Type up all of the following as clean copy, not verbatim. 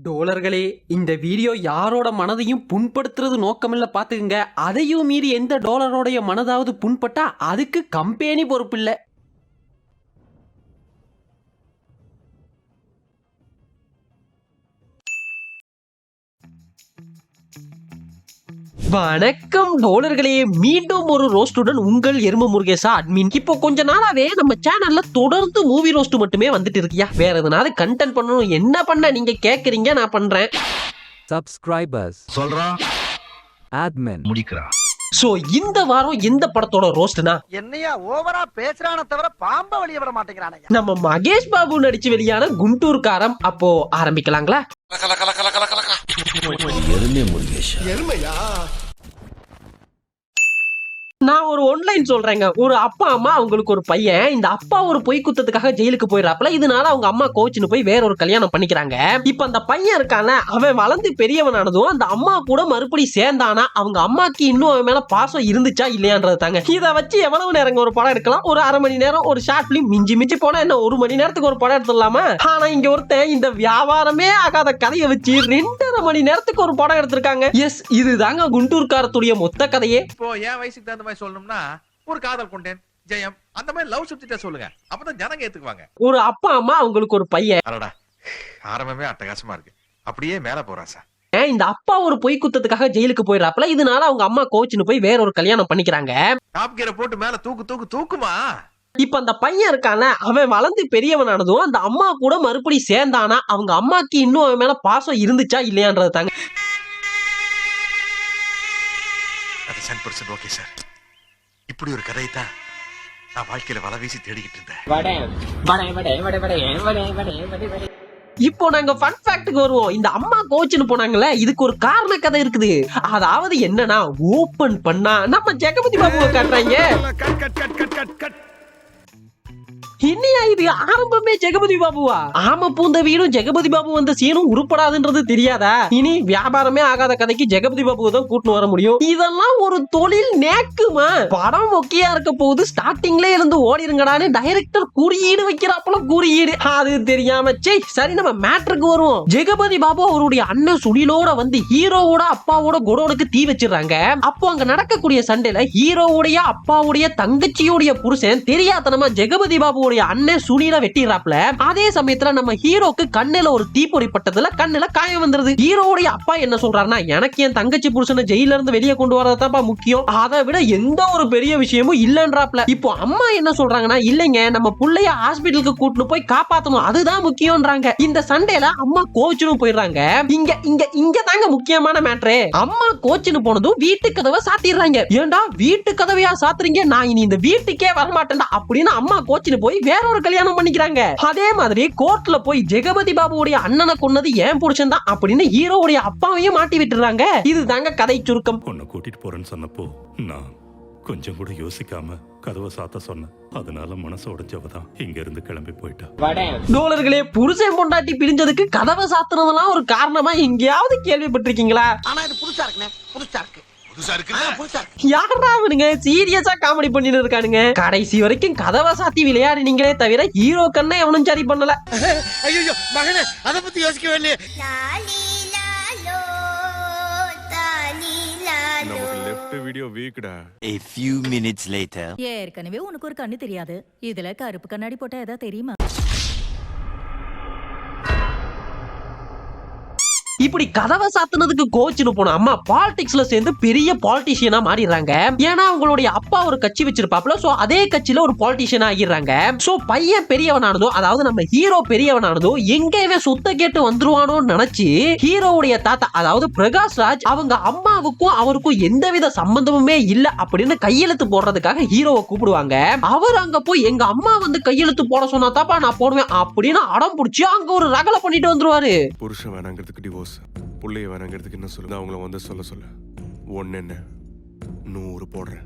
டோலர்களே, இந்த வீடியோ யாரோட மனதையும் புண்படுத்துறது நோக்கமில்ல பாத்துக்குங்க. அதையும் மீறி எந்த டோலரோடைய மனதாவது புண்பட்டா அதுக்கு கம்பெனி பொறுப்பில்ல. வணக்கம் டோலர்களே, மீண்டும் ஒரு ரோஸ்டுடன் உங்கள் எரும முருகேசா அட்மின். இப்போ கொஞ்ச நாளாவே நம்ம சேனல்ல தொடர்ந்து மூவி ரோஸ்ட் மட்டுமே வந்துட்டு இருக்கியா. வேற எதனால கண்டென்ட் பண்ணணும், என்ன பண்ண நீங்க கேக்குறீங்க, நான் பண்றேன். சப்ஸ்கிரைபர்ஸ் சொல்றான் அட்மின் முடிக்கிறான். சோ இந்த வாரம் எந்த படத்தோட ரோஸ்ட்னா, என்னையா ஓவரா பேசுறானே தவிர பாம்ப வெளிய விட மாட்டேங்கிறானே. நம்ம மகேஷ் பாபு நடிச்சு வெளியான குண்டூர் காரம். அப்போ ஆரம்பிக்கலாங்களா? நான் ஒரு ஒன்லைன் சொல்றேங்க. ஒரு அப்பா அம்மா, அவங்களுக்கு ஒரு பையன். இந்த அப்பா ஒரு பொய் குத்தத்துக்காக ஜெயிலுக்கு போயிடறாப்ல. இதனால அவங்க அம்மா கோச்சுன்னு போய் வேற ஒரு கல்யாணம் பண்ணிக்கிறாங்க. இப்ப அந்த பையன் இருக்கான, அவன் வளர்ந்து பெரியவனானதும் அந்த அம்மா கூட மறுபடி சேர்ந்தானா, அவங்க அம்மாக்கு இன்னும் அவன் மேல பாசம் இருந்துச்சா இல்லையான்றது தாங்க. இதை வச்சு எவ்வளவு நேரம் ஒரு படம் எடுக்கலாம்? ஒரு அரை மணி நேரம் ஒரு ஷார்ட் பிலிம், மிஞ்சி மிஞ்சி போனா என்ன ஒரு மணி நேரத்துக்கு ஒரு படம் எடுத்துடலாமா? ஆனா இங்க ஒருத்தன் இந்த வியாபாரமே ஆகாத கதையை வச்சு 2.5 மணி நேரத்துக்கு ஒரு படம் எடுத்திருக்காங்க. எஸ், இதுதாங்க குண்டூர்காரத்துடைய மொத்த கதையே. இப்போ என் வயசுக்கு தகுந்த மாதிரி சொல்லணும்னா, ஒரு காதல் கொண்டேன், ஜெயம், அந்த மாதிரி லவ் சப்ஜெக்டா சொல்லுங்க. அப்பதான் ஜனங்க ஏத்துக்குவாங்க. ஒரு அப்பா அம்மா, அவங்களுக்கு ஒரு பையன். அடடா, ஆரம்பமே அட்டகாசமா இருக்கு. அப்படியே மேல போறா சார். இந்த அப்பா ஒரு பொய் குத்தத்துக்காக ஜெயிலுக்கு போயிடறாப்ல. இதனால அவங்க அம்மா கோச்சுன்னு போய் வேற ஒரு கல்யாணம் பண்ணிக்கிறாங்க. டாப் கியரை போட்டு மேல தூக்கு தூக்கு தூக்குமா. இப்ப அந்த பையன் இருக்கான, அவன் வளர்ந்து பெரியவனானதும் அந்த அம்மா கூட மறுபடி சேர்ந்தானா, அவங்க அம்மாக்கு இன்னும் அவன் மேல பாசம் இருந்துச்சா இல்லையான்றது தாங்க. அது 100% ஓகே சார். இப்படி ஒரு கதை தான் நான் வாழ்க்கையில வலை வீசி தேடிக்கிட்டு இருந்தேன். இப்போ நாங்க ஃபன் ஃபேக்ட்க்கு வருவோம். இந்த அம்மா கோச்சுன்னு போனாங்கல்ல, இதுக்கு ஒரு காரண கதை இருக்குது. அதாவது என்னன்னா, ஓபன் பண்ணா நம்ம ஜெகபதி பாபுவை காட்டுறாங்க. என்னையா இது, ஆரம்பமே ஜெகபதி பாபுவா? ஆம பூந்த வீடும் ஜெகபதி பாபு வந்த சீனும் உருப்படாதுன்றது தெரியாதா? இனி வியாபாரமே ஆகாத கதைக்கு ஜெகபதி பாபுவை தான் கூட்டின்னு வர முடியும். இதெல்லாம் ஒரு தொழில் நேக்குமா? படம் மொக்கையா இருக்க போகுது, ஸ்டார்டிங்ல இருந்து ஓடிருங்கடான்னு டைரக்டர் குறியீடு வைக்கிறாப்புல குறியீடு. அது தெரியாம சரி, நம்ம மேட்ருக்கு வருவோம். ஜெகபதி பாபு அவருடைய அண்ணன் சுனிலோட வந்து ஹீரோவோட அப்பாவோட குடோனுக்கு தீ வச்சிடறாங்க. அப்போ அங்க நடக்கக்கூடிய சண்டையில ஹீரோவுடைய அப்பாவுடைய தங்கச்சியோடைய புருஷன் தெரியாதனமா ஜெகபதி பாபுவோட அண்ணன் சுனில வெட்டிறாப்ல. அதே சமயத்துல நம்ம ஹீரோக்கு கண்ணுல ஒரு தீப்பொறி பட்டதுல கண்ணுல காயம் வந்துருது. ஹீரோவுடைய அப்பா என்ன சொல்றாருன்னா, எனக்கு என் தங்கச்சி புருஷனை ஜெயில இருந்து வெளியே கொண்டு வரதாப்பா முக்கியம், அதை விட எந்த ஒரு பெரிய விஷயமும் இல்லன்றாப்ல. இப்போ அம்மா என்ன சொல்றாங்கன்னா, இல்லைங்க, நம்ம புள்ளைய ஹாஸ்பிட்டலுக்கு கூட்டிட்டு போய் காப்பாத்தணும், அதுதான் முக்கியம்ன்றாங்க. இந்த சண்டையில அம்மா கோச்சுன்னு போயிடுறாங்க. இங்க தாங்க முக்கியமான மேட்ரு. அம்மா கோச்சுன்னு போனதும் வீட்டு கதவை சாத்திடுறாங்க. ஏண்டா வீட்டு கதவையா சாத்துறீங்க, நான் இனி இந்த வீட்டுக்கே வரமாட்டேன்டா அப்படின்னு அம்மா கோச்சுன்னு போய் வேற ஒரு கல்யாணம் பண்ணிக்கிறாங்க. அதே மாதிரி கோர்ட்ல போய் ஜெகபதி பாபுவுடைய அண்ணனை கொன்னது ஏன் புருஷன் தான் அப்படின்னு ஹீரோவுடைய அப்பாவையும் மாட்டி விட்டுறாங்க. இதுதாங்க கதை சுருக்கம். உன்னை கூட்டிட்டு போறேன்னு சொன்னப்போ நான் கொஞ்சம் கூட யோசிக்காம கதவை சாத்த சொன்னேன். அதனால மனசு உடைஞ்சவதான் இங்க இருந்து கிளம்பி போயிட்டா. டோலர்களே, புருஷன் பொண்டாட்டி பிரிஞ்சதுக்கு கதவை சாத்துறதெல்லாம் ஒரு காரணமா எங்கேயாவது கேள்விப்பட்டிருக்கீங்களா? ஆனா இது புதுசா இருக்குனே, புதுசா இருக்கு. யாரா அவனுங்க சீரியஸா காமெடி பண்ணிட்டு இருக்கானுங்க. கடைசி வரைக்கும் கதவை சாத்தி விளையாடுனீங்களே தவிர ஹீரோ கண்ணை எவனும் சரி பண்ணல. ஐயோ மகனே, அத பத்தி யோசிக்கவே இல்லையே. நமக்கு லெஃப்ட் வீடியோ வீக்டா. A few minutes later. ஏற்கனவே உனக்கு ஒரு கண்ணு தெரியாது, இதுல கருப்பு கண்ணாடி போட்டா ஏதாவது தெரியுமா? இப்படி கதவை சாத்துனதுக்கு கோச்சுன்னு போன அம்மா பாலிடிக்ஸ்ல சேர்ந்து பெரிய பாலிட்டிஷியனா மாறிடுறாங்க. ஏன்னா அவங்களுடைய அப்பா ஒரு கட்சி வச்சிருப்பாப்ல, சோ அதே கட்சியில ஒரு பாலிட்டிஷியனா ஆகிடுறாங்க. சோ பையன் பெரியவனானதோ, அதாவது நம்ம ஹீரோ பெரியவனானதோ, எங்கேயுமே சொத்தை கேட்டு வந்துருவானோன்னு நினைச்சு ஹீரோவுடைய தாத்தா, அதாவது பிரகாஷ் ராஜ், அவங்க அம்மாவுக்கும் அவருக்கும் எந்தவித சம்பந்தமுமே இல்ல அப்படின்னு கையெழுத்து போடுறதுக்காக ஹீரோவை கூப்பிடுவாங்க. அவர் அங்க போய் எங்க அம்மா வந்து கையெழுத்து போட சொன்னா தாப்பா நான் போடுவேன் அப்படின்னு அடம் பிடிச்சி அங்க ஒரு ரகலை பண்ணிட்டு வந்துருவாரு. புருஷன் வேணாங்கிறதுக்கு டிவோர்ஸ், புள்ளைய வேணாங்கிறதுக்கு என்ன சொல்லுது? அவங்கள வந்து சொல்ல ஒன்னு என்ன 100 போடுறேன்.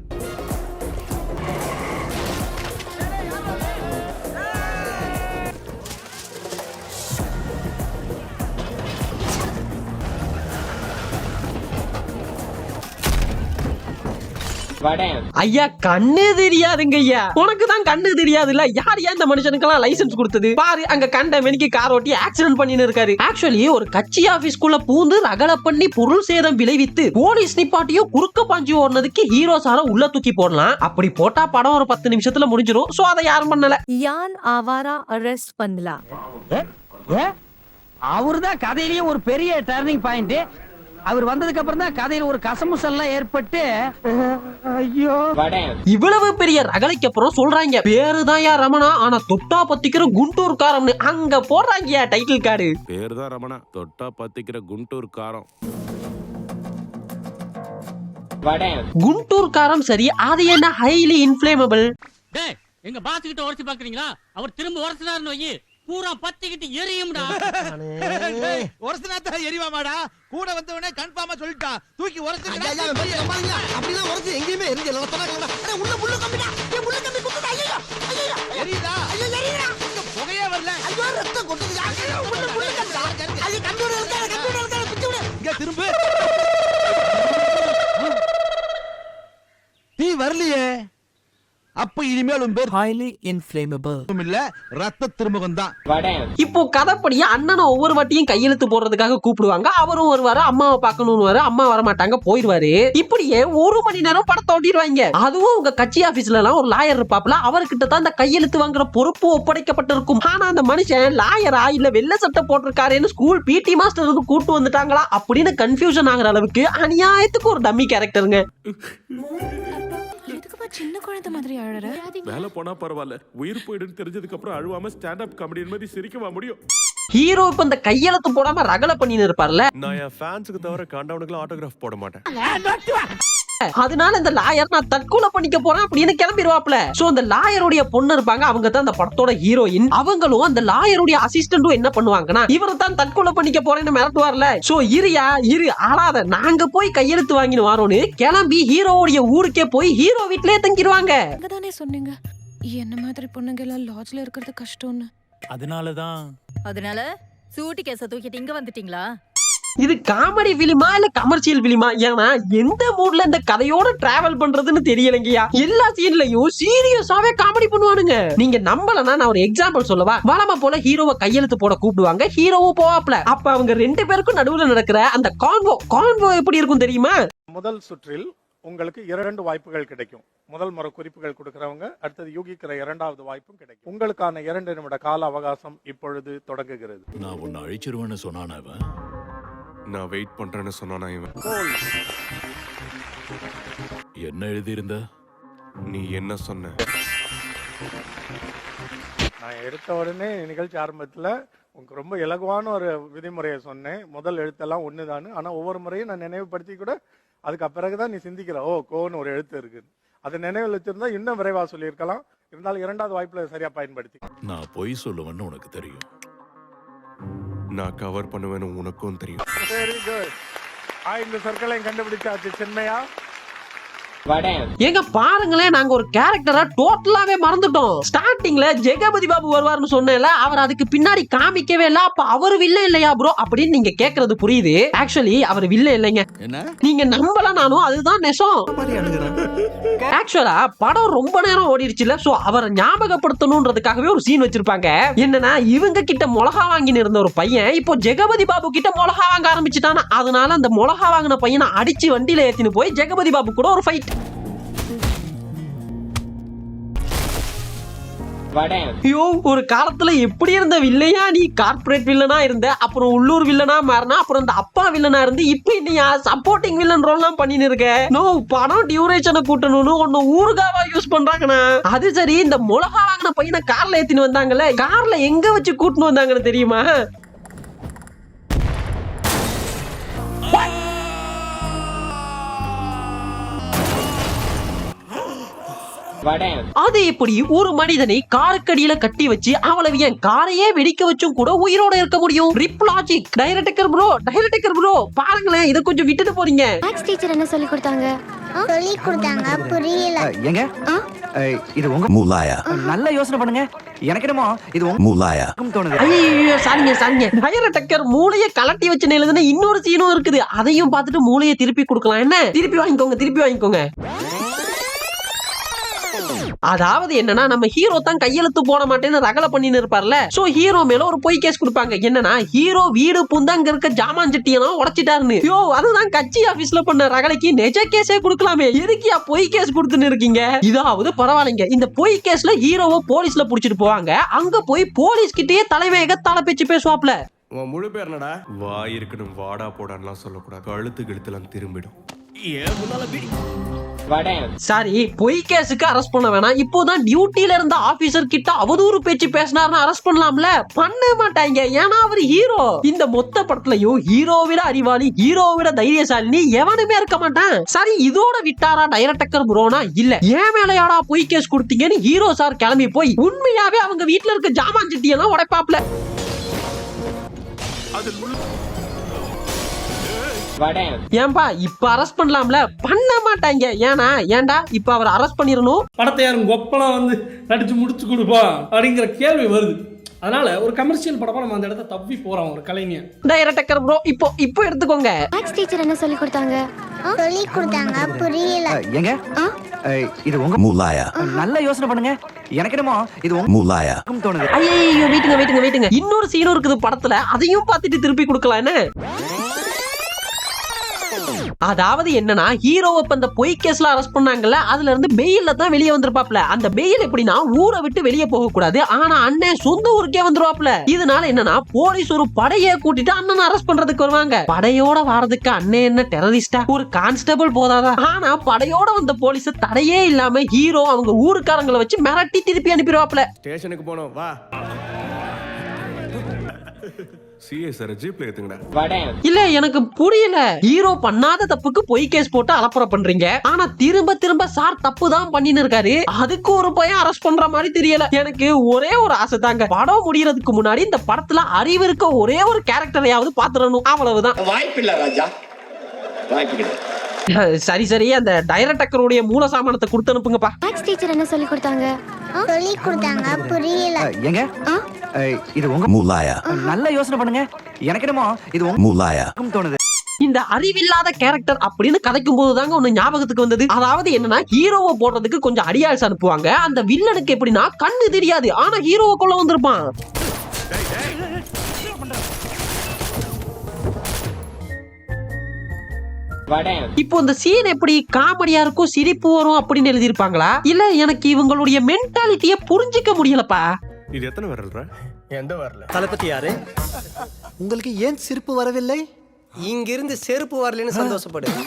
ஐயா கண்ணு தெரியாதுங்க ஐயா. உனக்கு தான் கண்ணு தெரியாதுல்ல. யார் இந்த மனுஷனுக்கெல்லாம் லைசென்ஸ் கொடுத்தது பாரு. அங்க கண்ட மெனிக்கு கார் ஓட்டி ஆக்சிடென்ட் பண்ணின்னு இருக்காரு. ஆக்சுவலி ஒரு கட்சி ஆபீஸ்க்குள்ள பூந்து ரகல பண்ணி பொருள் சேதம் விளைவித்து போலீஸ் நிப்பாட்டியும் குறுக்க பாஞ்சி ஓடுனதுக்கு ஹீரோ சார உள்ள தூக்கி போடலாம். அப்படி போட்டா படம் ஒரு 10 நிமிஷத்துல முடிஞ்சிடும். சோ அதை யாரும் பண்ணல. யான் ஆவாரா அரெஸ்ட் பண்ணலாம். அவர்தான் கதையிலேயே ஒரு பெரிய டர்னிங் பாயிண்ட். அவர் வந்ததுக்கு அப்புறம் தான் கதையில ஒரு கசமுசல்லாம் ஏற்பட்டு ஐயோ இவ்வளவு பெரிய ரகலைக்கு அப்புறம் சொல்றாங்க பேருதான் யா ரமணா, ஆனா தொட்டா பத்திக்கிற குண்டூர் காரம்னு அங்க போடுறாங்க டைட்டில் கார்டு. பேருதான் ரமணா, தொட்டா பத்திக்கிற குண்டூர் காரம். குண்டூர் காரம் சரி, அது என்ன ஹைலி இன்ஃப்ளேமபிள். எங்க பாஸ் கிட்ட உரைச்சு பாக்குறீங்களா? அவர் திரும்ப உரைச்சினாருன்னு வை பூரா பத்திக்கிட்டு எரியும்டா. ஒரசனாத்தான் எரிவாமாடா. கூட வந்தவனே கன்ஃபார்மா சொல்லிட்டா தூக்கி ஒரச்சு அப்படிலாம் ஒரச்சு எங்கேயுமே எரிஞ்சல உள்ள முள்ளு கம்பிடா. ஏ முள்ளு கம்பி குத்துடா. ஐயோ ஐயோ எரியுதா. ஐயோ எரியுதா. புகையே வரல. ஐயோ ரத்தம் கொட்டுது. ஐயோ முள்ளு கம்பிடா. ஐயோ கம்ப்யூட்டர் இருக்கா பிச்சு விடு. இங்க திரும்ப நீ வரலையே. அப்ப இனிமேல் உன் பேர் highly inflammable இல்ல ரத்த திருமுகம் தான். இப்போ கதைப்படியா அண்ணனை ஒவ்வொரு வாட்டியும் கையெழுத்து போடுறதுக்காக கூப்பிடுவாங்க. அவரும் வருவாரு, அம்மாவை பார்க்கணும்னு அம்மா வரமாட்டாங்க, போயிடுவாரு. இப்படியே 1 மணி நேரம் படத்தை ஓட்டிடுவாங்க. அதுவும் உங்க கட்சி ஆபீஸ்ல எல்லாம் ஒரு லாயர் இருப்பாப்ல, அவர்கிட்ட தான் அந்த கையெழுத்து வாங்குற பொறுப்பு ஒப்படைக்கப்பட்டிருக்கும். ஆனா அந்த மனுஷன் லாயரா இல்ல வெள்ளை சட்டை போட்டிருக்காருன்னு ஸ்கூல் பிடி மாஸ்டர் கூட்டு வந்துட்டாங்களா அப்படின்னு கன்ஃபியூஷன் ஆகுற அளவுக்கு அநியாயத்துக்கு ஒரு டம்மி கேரக்டருங்க. சின்ன குழந்தை மாதிரி அழற. வேலை போனா பரவாயில்ல, உயிர் போயிடுன்னு தெரிஞ்சதுக்கு அப்புறம் அழுவாம ஸ்டாண்ட் அப் காமெடியன் மாதிரி சிரிக்கவா முடியும்? ஹீரோ இப்ப இந்த கையெழுத்து போடாம ரகல பண்ணின்னு இருப்பார்ல. நான் என் ஃபேன்ஸுக்கு தவிர கண்டவனுக்குலாம் ஆட்டோகிராஃப் போட மாட்டேன். அதனால இந்த லாயர் நான் தற்கொலை பண்ணிக்க போறேன் அப்படின்னு கிளம்பிடுவாப்ல. சோ அந்த லாயருடைய பொண்ணு இருப்பாங்க, அவங்க தான் அந்த படத்தோட ஹீரோயின். அவங்களும் அந்த லாயருடைய அசிஸ்டன்டும் என்ன பண்ணுவாங்கன்னா இவரை தான் தற்கொலை பண்ணிக்க போறேன்னு மிரட்டுவார்ல. சோ இரு ஆளாத, நாங்க போய் கையெழுத்து வாங்கின்னு வரோன்னு கிளம்பி ஹீரோவுடைய ஊருக்கே போய் ஹீரோ வீட்லயே தங்கிடுவாங்க. அங்கதானே சொன்னீங்க என்ன மாதிரி பொண்ணுங்க எல்லாம் லாட்ஜ்ல இருக்கிறது கஷ்டம்னு. அதனால சூட்டி கேஸ தூக்கிட்டு இங்க வந்துட்டீங்களா? இது காமெடி பிலிமா இல்ல கமர்ஷியல் பிலிமா? ஏன்னா எந்த மூட்ல இந்த கதையோட டிராவல் பண்றதுன்னு தெரியலங்கயா. எல்லா சீன்லயும் சீரியஸாவே காமெடி பண்ணுவானுங்க. நீங்க நம்பலனா நான் ஒரு எக்ஸாம்பிள் சொல்லவா. வழமை போல ஹீரோவை கையெழுத்து போட கூப்பிடுவாங்க, ஹீரோவும் போவாப்ல. அப்ப அவங்க 2 பேருக்கும் நடுவுல நடக்கிற அந்த கான்வோ எப்படி இருக்கும் தெரியுமா? முதல் சுற்றில் உங்களுக்கு 2 வாய்ப்புகள் கிடைக்கும். முதல் முறை குறிப்புகள் கொடுக்கிறவங்க அடுத்தது யூகிக்கிற 2வது வாய்ப்பும் கிடைக்கும். உங்களுக்கான 2 நிமிட கால அவகாசம் இப்பொழுது தொடங்குகிறது. நான் உன்னை அழிச்சிருவேன்னு சொன்னானா இவன்? நான் வெயிட் பண்றேன்னு சொன்னானா இவன்? என்ன எழுதியிருந்த? நீ என்ன சொன்ன? நான் எடுத்த உடனே நிகழ்ச்சி ஆரம்பத்துல உங்களுக்கு ரொம்ப இலகுவான ஒரு விதிமுறையை சொன்னேன். முதல் எழுத்தெல்லாம் ஒண்ணுதானு. ஆனா ஒவ்வொரு முறையும் நான் நினைவுபடுத்தி கூட அதுக்கு பிறகுதான் நீ சிந்திக்கிற கோன்னு ஒரு எழுத்து இருக்கு. அதை நினைவில் வச்சிருந்தா இன்னும் விரைவா சொல்லியிருக்கலாம். இருந்தாலும் 2வது வாய்ப்புல சரியா பயன்படுத்தி. நான் பொய் சொல்லுவேன்னு உனக்கு தெரியும், நான் கவர் பண்ணுவேன்னு உனக்கும் தெரியும். Very good. இந்த சர்க்கிளையும் கண்டுபிடிச்சாச்சு. சின்மையா ஏங்க பாருங்களேன், நாங்க ஒரு கேரக்டரா டோட்டலாவே மறந்துட்டோம். ஸ்டார்டிங்ல ஜெகபதி பாபு வருவார்னு சொன்னேன்ல, அவர் அதுக்கு பின்னாடி காமிக்கவே இல்ல. அப்ப அவர் வில்ல இல்லையா ப்ரோ அப்படின்னு நீங்க கேக்குறது புரியுது. ஆக்சுவலி அவர் வில்ல இல்லைங்க. நீங்க நம்பலனாலும் அதுதான் நெசம். ஆக்சுவலா படம் ரொம்ப நேரம் ஓடிடுச்சுல, சோ அவரை ஞாபகப்படுத்தணும்ன்றதுக்காகவே ஒரு சீன் வச்சிருப்பாங்க. என்னன்னா இவங்க கிட்ட மிளகா வாங்கின்னு இருந்த ஒரு பையன் இப்போ ஜெகபதி பாபு கிட்ட மிளகா வாங்க ஆரம்பிச்சுட்டானா. அதனால அந்த மிளகா வாங்கின பையனை அடிச்சு வண்டியில ஏத்தின்னு போய் ஜெகபதி பாபு கூட ஒரு ஃபைட். ஐயோ, ஒரு காலத்துல எப்படி இருந்த வில்லையா நீ? கார்ப்பரேட் வில்லனா இருந்த, அப்புறம் உள்ளூர் வில்லனா மாறினா, அப்புறம் இந்த அப்பா வில்லனா இருந்து இப்ப நீ சப்போர்ட்டிங் வில்லன் ரோல்லாம் பண்ணின்னு இருக்க. நோ, படம் டியூரேஷனை கூட்டணும்னு ஒன்னு ஊறுகாவா யூஸ் பண்றாங்கண்ணா. அது சரி, இந்த மிளகா வாங்கின பையனை கார்ல ஏத்தின்னு வந்தாங்கல்ல, கார்ல எங்க வச்சு கூட்டின்னு வந்தாங்கன்னு தெரியுமா? அது எப்படி ஒரு மனிதனை காருக்கடியில கட்டி வச்சு அவ்வளவு ஏன் காரையே வெடிக்க வச்சும் கூட உயிரோட இருக்க முடியும்? Rib logic. டைரக்டர் ப்ரோ பாருங்களேன், இத கொஞ்சம் விட்டுட்டு போறீங்க. மேக்ஸ் டீச்சர் என்ன சொல்லி கொடுத்தாங்க? புரியல. எங்க இது உங்க Mulaya. நல்ல யோசனை பண்ணுங்க. எனக்கு என்னமோ இது உங்க Mulaya. தோணுது. ஐயோ சாரிங்க. டைரக்டர் மூளையை கலட்டி வச்சு எழுதுன இன்னொரு சீனும் இருக்குது. அதையும் பார்த்துட்டு மூளையை திருப்பி கொடுக்கலாம். என்ன? திருப்பி வாங்கிக்கோங்க. அதாவது என்னன்னா நம்ம ஹீரோ தான் கையெழுத்து போட மாட்டேன்னு ரகலை பண்ணின்னு இருப்பார்ல. சோ ஹீரோ மேல ஒரு பொய் கேஸ் கொடுப்பாங்க. என்னன்னா ஹீரோ வீடு புந்து அங்க இருக்க ஜாமான் சட்டியெல்லாம் உடைச்சிட்டாருன்னு. யோ அதுதான் கட்சி ஆபீஸ்ல பண்ண ரகலைக்கு நெஜ கேஸே கொடுக்கலாமே, எதுக்கியா பொய் கேஸ் கொடுத்துன்னு இருக்கீங்க? இதாவது பரவாயில்லைங்க, இந்த பொய் கேஸ்ல ஹீரோவை போலீஸ்ல புடிச்சிட்டு போவாங்க. அங்க போய் போலீஸ் கிட்டயே தலைவேக தலை பேச்சு பேசுவாப்ல. உன் முழு பேர் என்னடா? வாய் இருக்கணும் வாடா போடான்லாம் சொல்லக்கூடாது, கழுத்து கழுத்துலாம் திரும்பிடும். சாரி, பொய் கேஸுக்கு அரெஸ்ட் பண்ண வேணாம். இப்போதான் டியூட்டில இருந்த ஆபீசர் கிட்ட அவதூறு பேச்சு பேசினார்னு அரெஸ்ட் பண்ணலாம்ல. பண்ண மாட்டாங்க, ஏன்னா அவர் ஹீரோ. இந்த மொத்த படத்துலயும் ஹீரோ விட அறிவாளி, ஹீரோ விட தைரியசாலினி எவனுமே இருக்க மாட்டான். சரி, இதோட விட்டாரா டைரக்டர் ப்ரோனா? இல்ல, ஏன் மேலையாடா பொய் கேஸ் கொடுத்தீங்கன்னு ஹீரோ சார் கிளம்பி போய் உண்மையாவே அவங்க வீட்டுல இருக்க ஜாமான் சட்டியெல்லாம் உடைப்பாப்ல. ஏன்பா இப்ப அரெஸ்ட் பண்ணலாம்ல? பண்ண மாட்டாங்க. ஏன்டா இப்ப அவர் அரெஸ்ட் பண்ணிரணும்? படத்தை யாரும் கொப்பலாம் வந்து நடிச்சு முடிச்சு கொடுப்பா அப்படிங்கிற கேள்வி வருது. அதனால ஒரு கமர்ஷியல் படமா நம்ம அந்த இடத்த தப்பி போறோம். ஒரு கலைஞர் டைரக்டர் ப்ரோ இப்போ எடுத்துக்கோங்க. மேக்ஸ் டீச்சர் என்ன சொல்லி கொடுத்தாங்க? புரியல. எங்க இது உங்க Mulaya. நல்ல யோசனை பண்ணுங்க. எனக்கு என்னமோ இது உங்க Mulaya. தோணுது. ஐயோ வெயிட்டுங்க. இன்னொரு சீன் இருக்குது படத்துல, அதையும் பார்த்துட்டு திருப்பி கொடுக்கலாம் என்ன? அதாவது என்னன்னா ஹீரோவை இப்ப அந்த பொய் கேஸ்ல அரெஸ்ட் பண்ணாங்கல்ல, அதுல இருந்து பெயில்ல தான் வெளியே வந்திருப்பாப்ல. அந்த பெயில் எப்படின்னா ஊரை விட்டு வெளியே போக கூடாது, ஆனா அண்ணன் சொந்த ஊருக்கே வந்துருவாப்ல. இதனால என்னன்னா போலீஸ் ஒரு படையை கூட்டிட்டு அண்ணன் அரெஸ்ட் பண்றதுக்கு வருவாங்க. படையோட வாரதுக்கு அண்ணன் என்ன டெரரிஸ்டா? ஒரு கான்ஸ்டபிள் போதாதா? ஆனா படையோட வந்த போலீஸ் தடையே இல்லாம ஹீரோ அவங்க ஊருக்காரங்களை வச்சு மிரட்டி திருப்பி அனுப்பிடுவாப்ல. ஸ்டேஷனுக்கு போனோம் வா. சிஏ சார் ஜீப்ல ஏத்துங்கடா. இல்ல எனக்கு புரியல, ஹீரோ பண்ணாத தப்புக்கு பொய் கேஸ் போட்டு அலப்பற பண்றீங்க, ஆனா திரும்ப சார் தப்பு தான் பண்ணின்னு இருக்காரு, அதுக்கு ஒரு பையன் அரெஸ்ட் பண்ற மாதிரி தெரியல. எனக்கு ஒரே ஒரு ஆசை தாங்க, படம் முடியறதுக்கு முன்னாடி இந்த படத்துல அறிவு இருக்க ஒரே ஒரு கேரக்டரையாவது பாத்துறணும், அவ்வளவுதான். வாய்ப்பில்லை ராஜா, வாய்ப்பில்லை. சரி அந்த டைரக்டருடைய மூல சாமானத்தை கொடுத்து அனுப்புங்கப்பா. மேக்ஸ் டீச்சர் என்ன சொல்லி கொடுத்தாங்க? புரியல. எங்க இது உங்க Mulaya. நல்ல யோசனை பண்ணுங்க. எனக்கு என்னமோ இது உங்க Mulaya. தோணுது. இந்த அறிவில்லாத கேரக்டர் அப்படின்னு கதைக்கும் போது தாங்க ஒண்ணு ஞாபகத்துக்கு வந்தது. அதாவது என்னன்னா ஹீரோவை போடுறதுக்கு கொஞ்சம் அடியாள்ஸ் அனுப்புவாங்க. அந்த வில்லனுக்கு எப்படின்னா கண்ணு தெரியாது, ஆனா ஹீரோவை கொள்ள வந்திருப்பான். இப்போ இந்த சீன் எப்படி காமெடியா இருக்கும், சிரிப்பு வரும் அப்படின்னு எழுதியிருப்பாங்களா? இல்ல எனக்கு இவங்களுடைய மென்டாலிட்டியை புரிஞ்சிக்க முடியலப்பா. இது எத்தனை வரல்ற? எந்த வரல? தளபதி யாரு? உங்களுக்கு ஏன் சிரிப்பு வரவில்லை? இங்கிருந்து செருப்பு வரலன்னு சந்தோஷப்படு.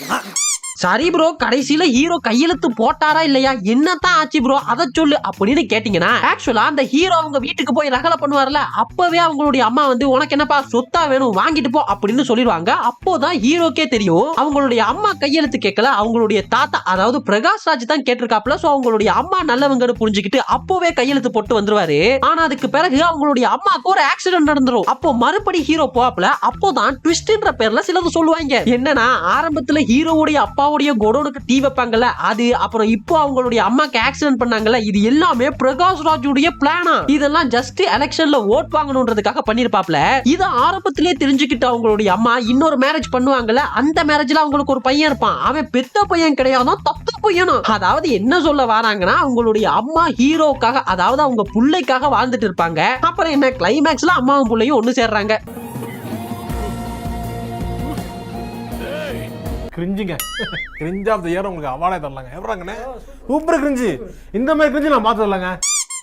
சரி ப்ரோ, கடைசியில ஹீரோ கையெழுத்து போட்டாரா இல்லையா, என்னத்தான் ஆச்சு ப்ரோ அதை சொல்லு அப்படின்னு கேட்டீங்கன்னா, ஆக்சுவலா அந்த ஹீரோ அவங்க வீட்டுக்கு போய் ரகலை பண்ணுவார்ல, அப்பவே அவங்களுடைய அம்மா வந்து உனக்கு என்னப்பா சொத்தா வேணும் வாங்கிட்டு போ அப்படின்னு சொல்லிடுவாங்க. அப்போதான் ஹீரோக்கே தெரியும் அவங்களுடைய அம்மா கையெழுத்து கேட்கல, அவங்களுடைய தாத்தா அதாவது பிரகாஷ் ராஜ் தான் கேட்டிருக்காப்ல. சோ அவங்களுடைய அம்மா நல்லவங்கன்னு புரிஞ்சுக்கிட்டு அப்போவே கையெழுத்து போட்டு வந்துருவாரு. ஆனா அதுக்கு பிறகு அவங்களுடைய அம்மாக்கு ஒரு ஆக்சிடென்ட் நடந்துரும். அப்போ மறுபடி ஹீரோ போவாப்ல. அப்போதான் ட்விஸ்ட்ன்ற பேர்ல சிலது சொல்லுவாங்க. என்னன்னா ஆரம்பத்துல ஹீரோவுடைய அப்பா கோடோனுக்கு டீ வைப்பாங்கல்ல அது, அப்புறம் இப்போ அவங்களுடைய அம்மாக்கு ஆக்சிடென்ட் பண்ணாங்கல்ல, இது எல்லாமே பிரகாஷ் ராஜுடைய பிளானா. இதெல்லாம் ஜஸ்ட் எலெக்ஷன்ல ஓட் வாங்கணும்ன்றதுக்காக பண்ணிருப்பாப்ல. இது ஆரம்பத்திலே தெரிஞ்சுக்கிட்டு அவங்களுடைய அம்மா இன்னொரு மேரேஜ் பண்ணுவாங்கல்ல, அந்த மேரேஜ்ல அவங்களுக்கு ஒரு பையன் இருப்பான், அவன் பெத்த பையன் கிடையாது தப்பு பையனும். அதாவது என்ன சொல்ல வராங்கன்னா அவங்களுடைய அம்மா ஹீரோக்காக அதாவது அவங்க புள்ளைக்காக வாழ்ந்துட்டு இருப்பாங்க. அப்புறம் என்ன கிளைமேக்ஸ்ல அம்மாவும் புள்ளையும் ஒண்ணு சேர்றாங்க. கிரிஞ்சுங்க, கிரிஞ்ச் ஆஃப் தி இயர் உங்களுக்கு அவார்டே தரலாங்க. எப்பறாங்கண்ணே சூப்பர் கிரிஞ்சு, இந்த மாதிரி கிரிஞ்சு நான் பார்த்து வரலாங்க.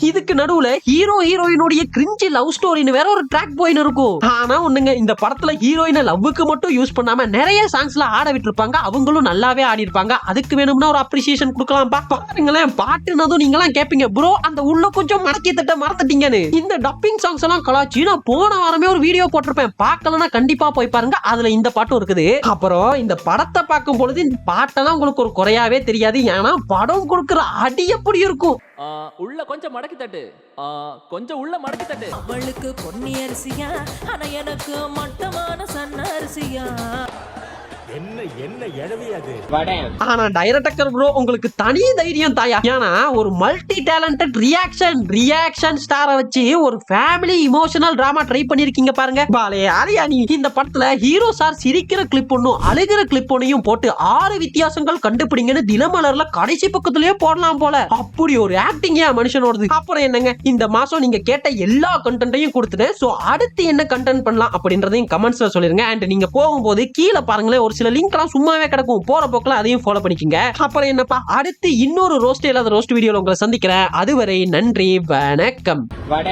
இதுக்கு நடுவுல ஹீரோ ஹீரோயினுடைய கிரிஞ்சி லவ் ஸ்டோரின்னு வேற ஒரு ட்ராக் போயின்னு இருக்கும். ஆனா ஒண்ணுங்க, இந்த படத்துல ஹீரோயினை லவ்வுக்கு மட்டும் யூஸ் பண்ணாம நிறைய சாங்ஸ்ல ஆட விட்டுருப்பாங்க. அவங்களும் நல்லாவே ஆடி இருப்பாங்க. அதுக்கு வேணும்னா ஒரு அப்ரிசியேஷன் கொடுக்கலாம்ப்பா. பாருங்களேன், பாட்டுனதும் நீங்களாம் கேட்பீங்க ப்ரோ அந்த உள்ள கொஞ்சம் மடக்கி தட்ட மறந்துட்டீங்கன்னு. இந்த டப்பிங் சாங்ஸ் எல்லாம் கலாச்சி நான் போன வாரமே ஒரு வீடியோ போட்டிருப்பேன், பார்க்கலன்னா கண்டிப்பா போய் பாருங்க, அதுல இந்த பாட்டும் இருக்குது. அப்புறம் இந்த படத்தை பார்க்கும் பொழுது இந்த பாட்டெல்லாம் உங்களுக்கு ஒரு குறையாவே தெரியாது, ஏன்னா படம் கொடுக்குற அடி எப்படி இருக்கும். உள்ள கொஞ்சம் மடக்கி தட்டு, கொஞ்சம் உள்ள மடக்கி தட்டு. அவளுக்கு பொன்னி அரிசியா, ஆனா எனக்கு மட்டமான சன்ன அரிசியா. ஆனா டைரக்டர் ப்ரோ உங்களுக்கு தனி தைரியம் தாயா. ஏன்னா ஒரு மல்டி டேலண்டட் ரியாக்ஷன் ஸ்டாரை வச்சு ஒரு ஃபேமிலி இமோஷனல் டிராமா ட்ரை பண்ணிருக்கீங்க பாருங்க. பாலே ஆலியா நீ இந்த படத்துல ஹீரோ சார் சிரிக்கிற கிளிப் ஒன்னும் அழுகிற கிளிப் ஒன்னையும் போட்டு 6 வித்தியாசங்கள் கண்டுபிடிங்கன்னு தினமலர்ல கடைசி பக்கத்திலேயே போடலாம் போல. அப்படி ஒரு ஆக்டிங் மனுஷனோடது. அப்புறம் என்னங்க, இந்த மாசம் நீங்க கேட்ட எல்லா கண்டென்ட்டையும் கொடுத்துட்டேன். சோ அடுத்து என்ன கண்டென்ட் பண்ணலாம் அப்படின்றதையும் கமெண்ட்ஸ்ல சொல்லிருங்க. அண்ட் நீங்க போகும்போது கீழே பாருங்களேன், ஒரு சில லிங்க் எல்லாம் சும்மாவே கிடக்கும், போற போக்குல அதையும் ஃபாலோ பண்ணிக்கங்க. அப்புறம் என்னப்பா, அடுத்து இன்னொரு ரோஸ்ட் இல்லாத ரோஸ்ட் வீடியோல உங்களை சந்திக்கிறேன். அதுவரை நன்றி, வணக்கம். வட